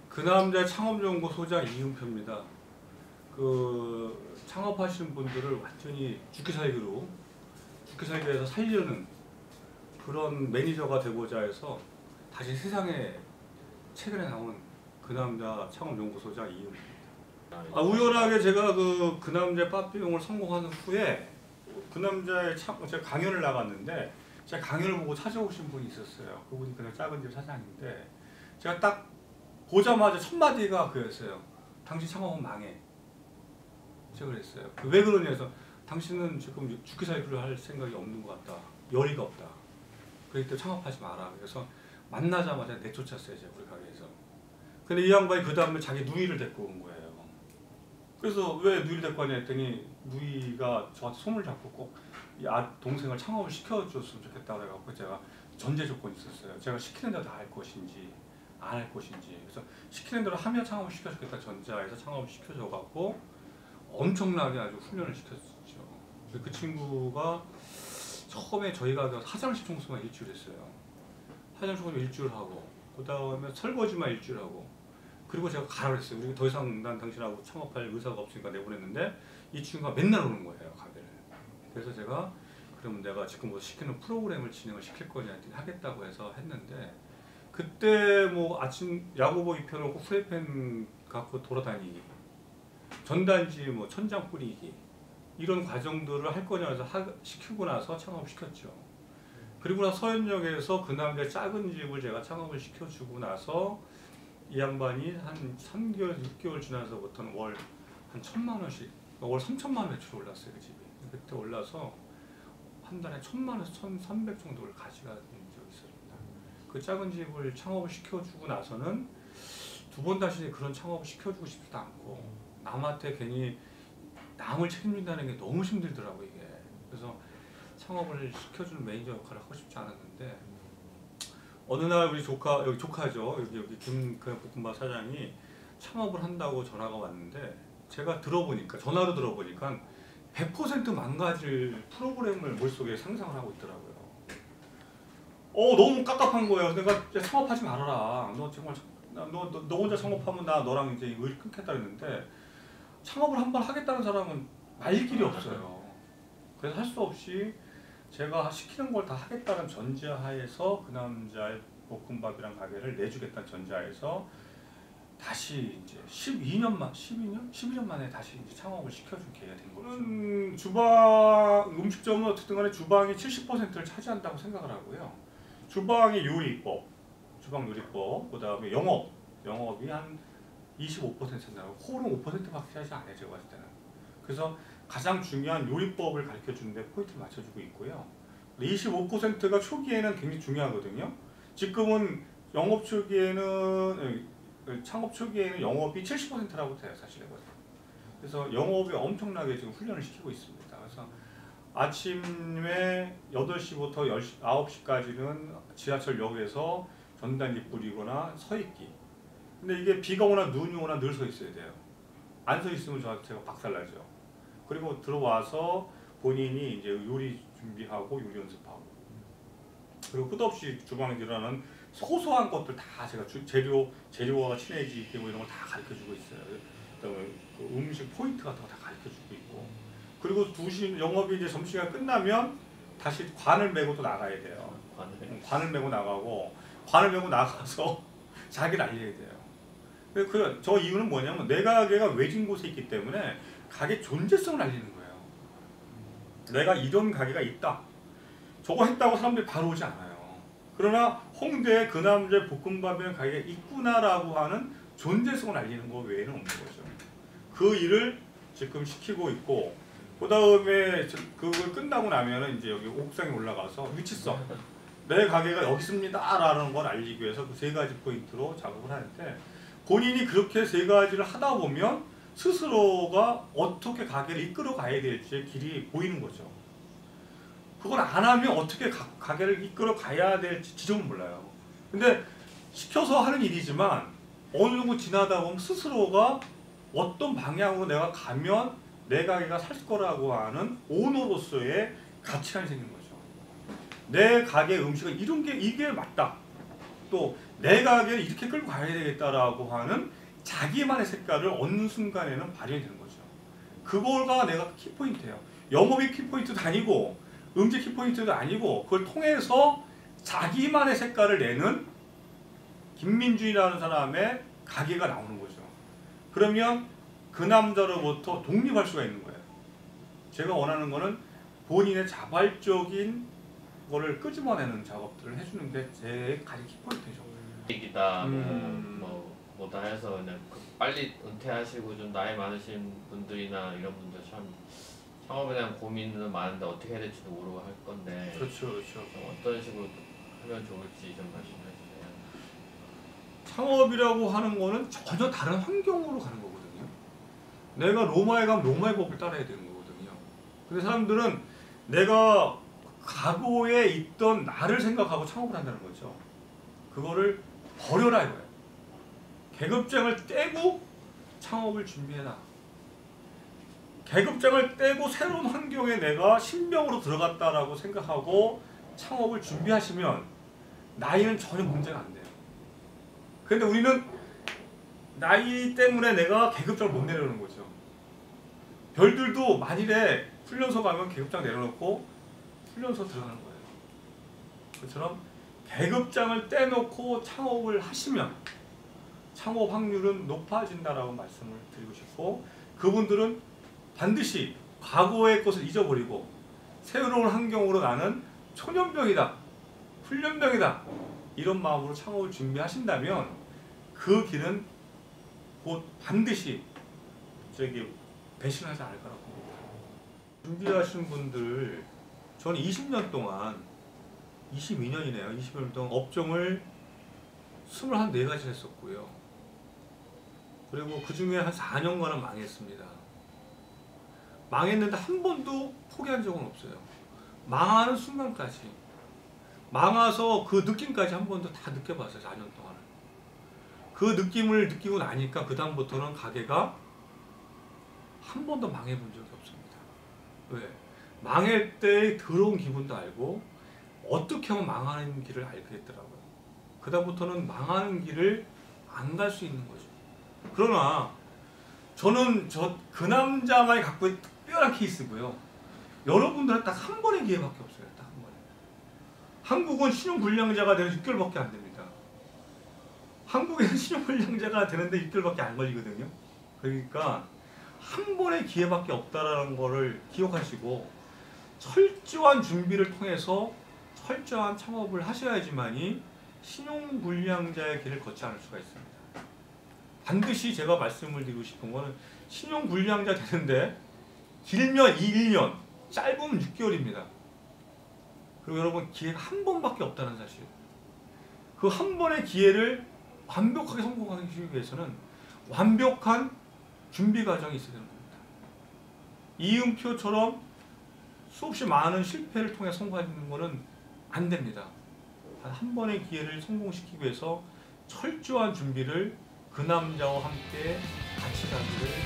그 남자 창업연구소장 이은표입니다. 창업하시는 분들을 완전히 죽기 살기에서 살려는 그런 매니저가 되고자 해서 다시 세상에 최근에 나온 그 남자 창업연구소장 이은표입니다. 우연하게 제가 그 남자의 빠삐용을 성공한 후에 그 남자의 제가 강연을 나갔는데 제가 강연을 보고 찾아오신 분이 있었어요. 그분이 그냥 작은 집 사장인데 제가 딱 보자마자 첫 마디가 그였어요. 당신 창업은 망해. 제가 그랬어요. 왜 그러냐 해서 당신은 지금 죽기 살기를 할 생각이 없는 것 같다. 열의가 없다. 그렇기 때문에 창업하지 마라. 그래서 만나자마자 내쫓았어요. 제가 우리 가게에서. 근데 이 양반이 그 다음에 자기 누이를 데리고 온 거예요. 그래서 왜 누이를 데리고 왔냐 했더니 누이가 저한테 손을 잡고 꼭 이 동생을 창업을 시켜줬으면 좋겠다고 해갖고 제가 전제 조건이 있었어요. 제가 시키는 대로 다 할 것인지 안 할 것인지. 그래서 시키는 대로 하면 창업을 시켜주겠다 전제하에서 창업을 시켜줘갖고 엄청나게 아주 훈련을 시켰죠. 그 친구가 처음에 저희 가게 화장실 청소만 일주일 했어요. 화장실 청소 일주일 하고 그 다음에 설거지만 일주일 하고 그리고 제가 가라 그랬어요. 우리 더 이상 난 당신하고 창업할 의사가 없으니까 내보냈는데 이 친구가 맨날 오는 거예요 가게를. 그래서 제가 그러면 내가 지금부터 시키는 프로그램을 진행을 시킬 거냐 했더니 하겠다고 해서 했는데 그때 뭐 아침 야구복 입혀놓고 후레펜 갖고 돌아다니기 전단지 뭐 천장 뿌리기 이런 과정들을 할 거냐 해서 시키고 나서 창업을 시켰죠. 그리고 나서 서현역에서 그 남자의 작은 집을 제가 창업을 시켜주고 나서 이 양반이 한 3개월, 6개월 지나서부터는 월 한 1,000만 원씩, 월 3,000만 원 매출이 올랐어요. 그 집이. 그때 올라서 한 달에 1,000만 원에서 1,300 정도를 가져간 적이 있었습니다. 그 작은 집을 창업을 시켜주고 나서는 두 번 다시 그런 창업을 시켜주고 싶지도 않고 남한테 괜히 남을 책임진다는 게 너무 힘들더라고요. 이게. 그래서 창업을 시켜주는 매니저 역할을 하고 싶지 않았는데 어느 날 우리 조카, 여기 조카죠. 여기 김볶음밥 사장이 창업을 한다고 전화가 왔는데 제가 전화로 들어보니까 100% 망가질 프로그램을 머릿속에 상상을 하고 있더라고요. 너무 깝깝한 거예요. 내가 창업하지 말아라. 너 정말 너 혼자 창업하면 나 너랑 이제 일 끊겠다 했는데 창업을 한번 하겠다는 사람은 말 길이 없어요. 그래서 할 수 없이 제가 시키는 걸 다 하겠다는 전제하에서 그 남자의 볶음밥이랑 가게를 내주겠다는 전제하에서 다시 이제 12년 만에 다시 이제 창업을 시켜준 계기가 된 거죠. 주방 음식점은 어쨌든 간에 주방이 70%를 차지한다고 생각을 하고요. 주방 요리법, 그 다음에 영업이 한 25% 찬다고 홀은 5%밖에 차지 안 해요. 제가 봤을 때는. 그래서 가장 중요한 요리법을 가르쳐 주는데 포인트를 맞춰주고 있고요. 25%가 초기에는 굉장히 중요하거든요. 지금은 창업 초기에는 영업이 70%라고 돼요. 사실 그래서 영업이 엄청나게 지금 훈련을 시키고 있습니다. 그래서 아침에 8시부터 9시까지는 지하철역에서 전단지 뿌리거나 서 있기. 근데 이게 비가 오나 눈이 오나 늘 서 있어야 돼요. 안 서 있으면 제가 박살나죠. 그리고 들어와서 본인이 이제 요리 준비하고 요리 연습하고 그리고 끝없이 주방에 일어나는 소소한 것들 다 제가 재료와 친해지기 때문에 이런 걸 다 가르쳐주고 있어요. 그다음에 그 음식 포인트 같은 거 다 가르쳐주고 있고 그리고 2시 영업이 이제 점심시간 끝나면 다시 관을 메고 또 나가야 돼요. 관을 메고 나가서 자기를 알려야 돼요. 저 이유는 뭐냐면 내 가게가 외진 곳에 있기 때문에 가게 존재성을 알리는 거예요. 내가 이런 가게가 있다. 저거 했다고 사람들이 바로 오지 않아요. 그러나 홍대에 그 남자의 볶음밥이라는 가게가 있구나라고 하는 존재성을 알리는 거 외에는 없는 거죠. 그 일을 지금 시키고 있고 그 다음에 그걸 끝나고 나면은 이제 여기 옥상에 올라가서 위치성 내 가게가 여기 있습니다 라는 걸 알리기 위해서 그 3가지 포인트로 작업을 하는데 본인이 그렇게 3가지를 하다 보면 스스로가 어떻게 가게를 이끌어 가야 될지 길이 보이는 거죠. 그걸 안 하면 어떻게 가게를 이끌어 가야 될지 지점은 몰라요. 근데 시켜서 하는 일이지만 어느 정도 지나다 보면 스스로가 어떤 방향으로 내가 가면 내 가게가 살 거라고 하는 오너로서의 가치관이 생기는 거죠. 내 가게 음식은 이게 맞다. 또 내 가게를 이렇게 끌고 가야 되겠다라고 하는 자기만의 색깔을 얻는 순간에는 발현이 되는 거죠. 그거가 내가 키포인트예요. 영업이 키포인트도 아니고 음식 키포인트도 아니고 그걸 통해서 자기만의 색깔을 내는 김민준이라는 사람의 가게가 나오는 거죠. 그러면 그 남자로부터 독립할 수가 있는 거예요. 제가 원하는 거는 본인의 자발적인 거를 끄집어내는 작업들을 해주는 게 제 가장 키포인트죠. 이기다 뭐다 해서 그냥 빨리 은퇴하시고 좀 나이 많으신 분들이나 이런 분들 참 창업에 대한 고민은 많은데 어떻게 해야 될지도 모르고 할 건데 그렇죠. 좀 어떤 식으로 하면 좋을지 좀 말씀해 주세요. 창업이라고 하는 거는 전혀 다른 환경으로 가는 거거든요. 내가 로마에 가면 로마의 법을 따라야 되는 거거든요. 근데 사람들은 내가 과거에 있던 나를 생각하고 창업을 한다는 거죠. 그거를 버려라 이거예요. 계급장을 떼고 창업을 준비해라. 계급장을 떼고 새로운 환경에 내가 신병으로 들어갔다라고 생각하고 창업을 준비하시면 나이는 전혀 문제가 안 돼요. 그런데 우리는 나이 때문에 내가 계급장을 못 내려오는 거죠. 별들도 만일에 훈련소 가면 계급장 내려놓고 훈련소 들어가는 거예요. 그처럼 계급장을 떼놓고 창업을 하시면 창업 확률은 높아진다라고 말씀을 드리고 싶고, 그분들은 반드시 과거의 것을 잊어버리고 새로운 환경으로 나는 초년병이다, 훈련병이다, 이런 마음으로 창업을 준비하신다면 그 길은 곧 반드시 배신하지 않을 거라고 봅니다. 준비하신 분들, 저는 20년 동안, 22년이네요. 20년 동안 업종을 24가지 했었고요. 그리고 그 중에 한 4년간은 망했습니다. 망했는데 한 번도 포기한 적은 없어요. 망하는 순간까지. 망해서 그 느낌까지 한 번도 다 느껴봤어요. 4년 동안. 그 느낌을 느끼고 나니까 그 다음부터는 가게가 한 번도 망해본 적이 없습니다. 왜? 망할 때 더러운 기분도 알고 어떻게 하면 망하는 길을 알게 됐더라고요. 그 다음부터는 망하는 길을 안 갈 수 있는 거죠. 그러나 저는 그 남자만이 갖고 있는 특별한 케이스고요. 여러분들은 딱 한 번의 기회밖에 없어요. 딱 한 번에. 한국은 신용불량자가 되는 6개월밖에 안 됩니다. 한국에는 신용불량자가 되는데 6개월밖에 안 걸리거든요. 그러니까 한 번의 기회밖에 없다라는 거를 기억하시고 철저한 준비를 통해서 철저한 창업을 하셔야지만이 신용불량자의 길을 걷지 않을 수가 있습니다. 반드시 제가 말씀을 드리고 싶은 거는 신용불량자 되는데 길면 1년, 짧으면 6개월입니다. 그리고 여러분, 기회가 한 번밖에 없다는 사실. 그 한 번의 기회를 완벽하게 성공하기 위해서는 완벽한 준비 과정이 있어야 되는 겁니다. 이응표처럼 수없이 많은 실패를 통해 성공하는 것은 안 됩니다. 한 번의 기회를 성공시키기 위해서 철저한 준비를 그 남자와 함께 같이 가기를